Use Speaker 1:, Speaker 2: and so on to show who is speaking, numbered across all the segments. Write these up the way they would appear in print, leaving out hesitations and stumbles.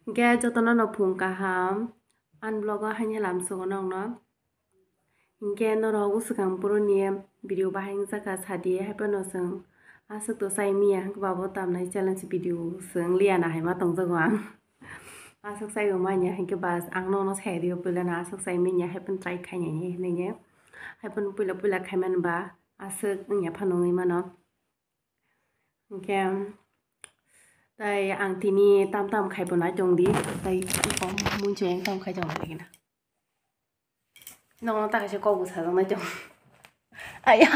Speaker 1: Gaya jotono no phung kaham unblock hanya lam sugonong no hingke norok usukang puruni video bahing jaka sadi haipano sung asuk to sai miya babo tamnai challenge video sung liana haima tongjago ang asuk sai umanya hingke bas ang no sai dio pulana asuk sai minya haipan try khaini nene haipan pula khaiman ba asuk nya phanongi mano hingke tai ang tini tam khaibona jongdi tai kom muncheng tam khai jong lagi na nong ta ka ko bu sa jong na jong aya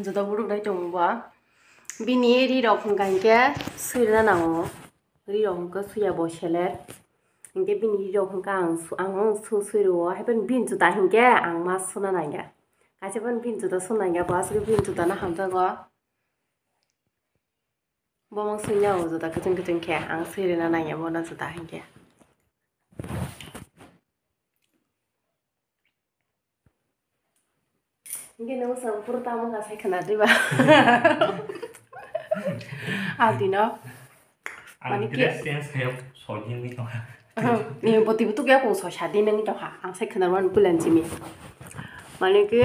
Speaker 1: juda buru dai jong ba bini ri rok hangkai ke suira nango ri rok ko suya bo selet hingke bini ri rok hangkang ang suiro haiben bin juda hingke ang ma suna nanga Kaisipan pintu ta sunai ga bas ke pintu ta na hamta go bomong sunya uzo ta keceng ke ang sire na nanya bona suta hingke hingke no sang pertama ga sai kana diba adino
Speaker 2: Mani ki sense hay sojin ni to
Speaker 1: ni boti butu ga ko so shadi nang to ha ang sai kana wan bulan jimi Mani ki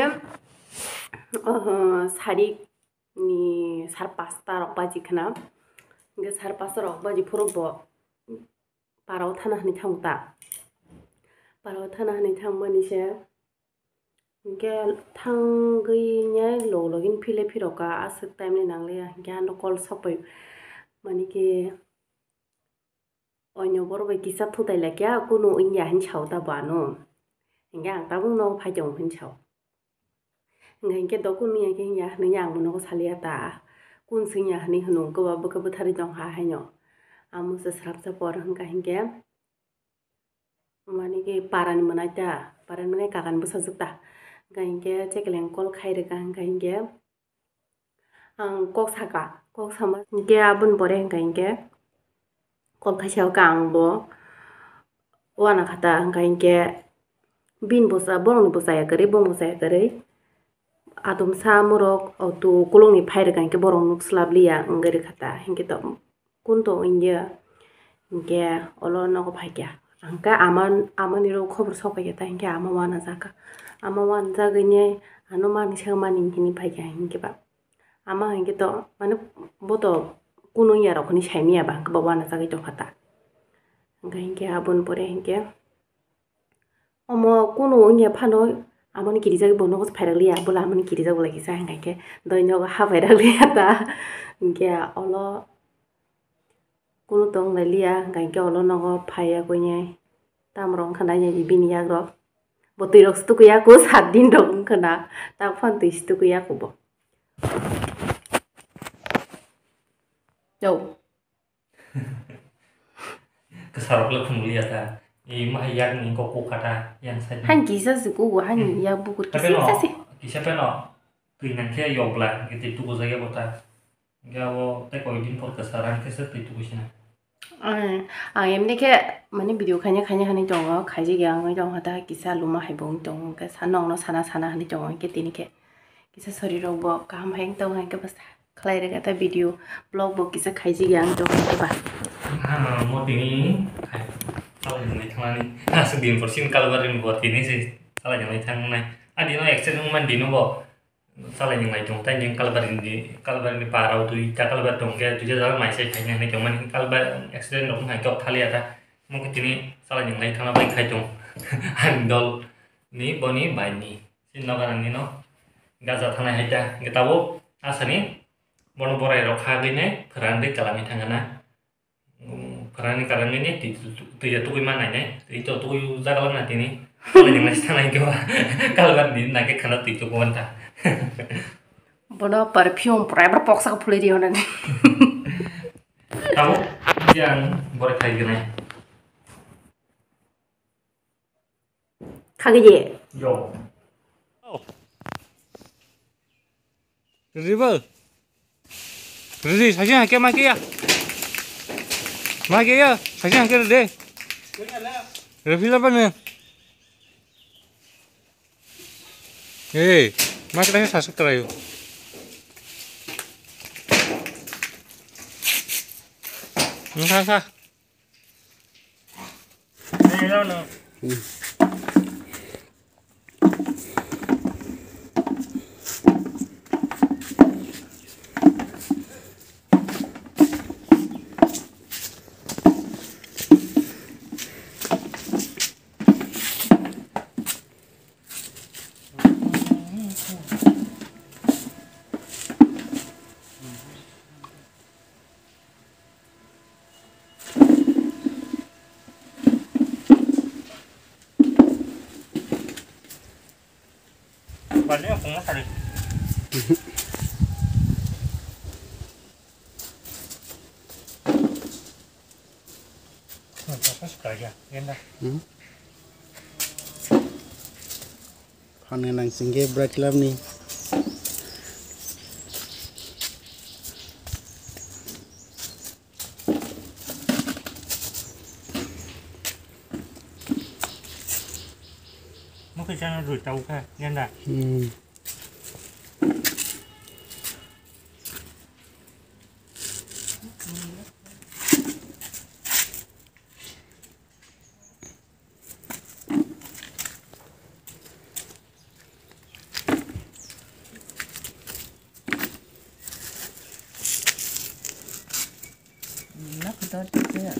Speaker 1: sari ni sar pasta rok baji khana nge sar pasta rok baji phurok bo parau thana ni thangta parau thana ni thangmani se nge thangui nya login phile phiroka asuk time ni nangle nge ando call sopai mani ki onyo bor bai kisa thutai la kya kuno inya hin chauta bano nge ang tabung no phajong hin chau ngai ke dokun ni ke ya ni yang mo ko salia ta kun sing ya ni hnu ko ba ko thari jong ha ha nyo amu se srap sa por hang ka hingke mani ke parani mana ta paran mane ka kan bu sa jukta ngai ke chekeleng kol khai re ka hang hingke ang kok sama ke abun bore hang hingke kol khaisiao kang bo wana khata hang hingke bin bosa borong ni bosa ya kare bong bosa ya kare Atom sa murok auto kulung ni phair kan ke borong nuk slablia ngari khata hingke to kunto india hingke olo no ko phaikya angka amani ro khobor sokai ta hingke ama wana jaka ama wan jagine ano mani samani hini phaikya hingke ba ama hingke to mane boto kuno ya ro khoni saimia ba ba wana jagai to khata hingke abun pore hingke omo kuno nya phano amoni kirijak bono ko phairaglia bola amoni kirijak lagi sa hangkai ke doino ko ha phairaglia ta hingke olo kuno tong lalia hangkai ke olo nogo phaya koine tamrong khana nya bini yak ro botui rok stu ya ko 7 din rok khana ta phon tu stu ya ko bo yo
Speaker 2: kesarok le khumulia ta mah yak ni ko kata yang sai
Speaker 1: han gisa suku wa han ya bukur
Speaker 2: tapi no
Speaker 1: kisa si
Speaker 2: kisa pe no pinan ke yobla gitu tu ko zage bota gawo te ko din por kasaran ke se tu ko sina
Speaker 1: emni ke mane video khanya hani jongo khaji ge ang jong hata kisa luma haibong jong ke sanong no sana hani jong ke tini ke kisa sori ro bo kam hang tong hang ke bas khlai re ta video blog bo kisa khaji ge ang jong ba
Speaker 2: mo tini salah yang lain nah sedih porsin kalau barin buat ini sih salah yang lain nah adi no accident mandi no bo salah yang lain jong tan yang kalau barin di parau tu kalau bar dong ke tu jalan mai sai kayaknya nih cuman kalau bar accident dong hai kau thali ada mungkin ini salah yang lain thang baik kai jong handol ni boni bani sin no kan ni no gaza thana hai ta kita bo asani bono borai rok ha gine perande kalami thangana Karena karang ini tu ya tu mana nih itu tu jalan nanti nih kalau yang masih tanah itu kalau kan di nak kena tu kuanta
Speaker 1: bono perfume private box aku pulih dia nanti
Speaker 2: kamu yang boleh kayak gini
Speaker 1: kaget ye
Speaker 2: yo
Speaker 3: 리버 그러지 사진 한 개만 끼야 마게야 사진 한 개를 내 필라바는 마게라 해서 샀더라요 가. 이거는. Balnya punga tadi. Apa sekali ya? Enak.
Speaker 4: Panen nang singge berat lam ni.
Speaker 3: Mungkin jangan rủi tàu kah? Nhân dah.
Speaker 5: Nó cứ tốt chưa?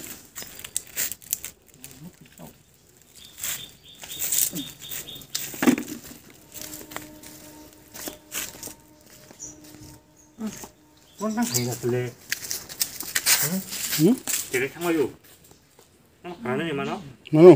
Speaker 3: Con đang thấy là lệ. Cái đấy thằng bao nhiêu? Nó khá là gì mà nó?
Speaker 4: Mana?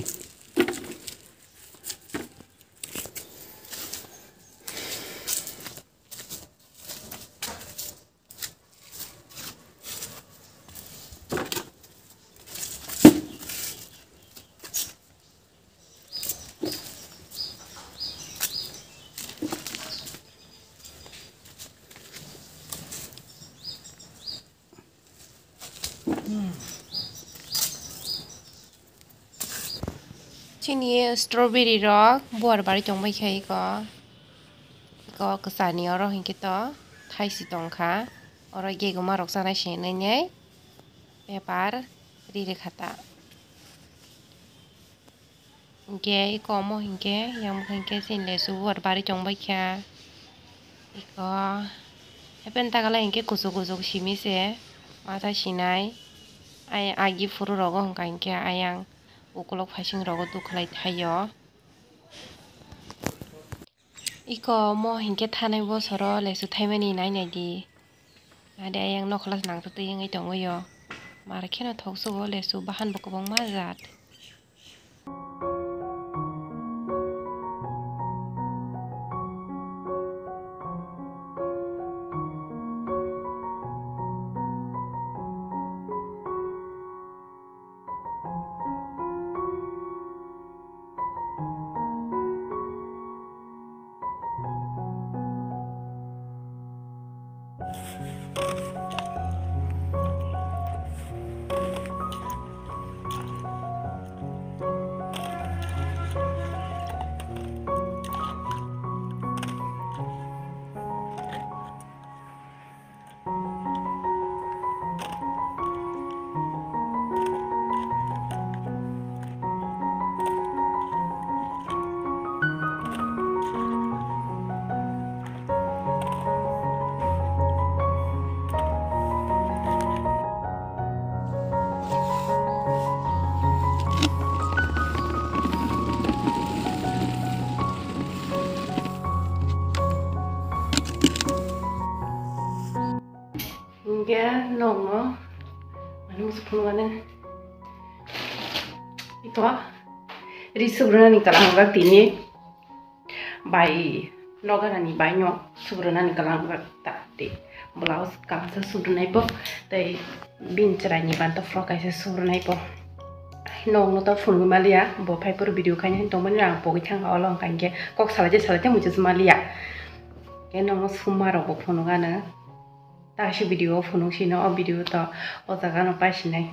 Speaker 1: Chini strawberry rock buar bari chong bai khai ko kesani oro hin kita thai si tong kha oro ge guma rok sana she nei nei pepar ri re khata ge ko mo hin ge yang hin ge sin le su buar bari chong bai kha iko hepen ta kala hin ge kusu shimi se mata sinai ai agi furu rogo hin kan ke ayang ukulok phasing rogo tu khlai thayo iko mo hinke thanai bo soro lesu thaimani nai nai di ade ayang noklas nang tu yang ito ngoyo mar khena thokso bo lesu bahan bo kobong ma jat Ge nongo manu sepuluhan itu risubrani kalang gak tini bai nogarani bai nyok subrani kalang gak tadi blouse kasa subrani po tai bincerani banta frock kaisa subrani po nong nota phun malia bo pai pur video kanya to man rang po chang olong kan ge kok salaje muju malia ge nong sumaro bo phun gana ta shi video phun shi no video to o jaga no pa shi nai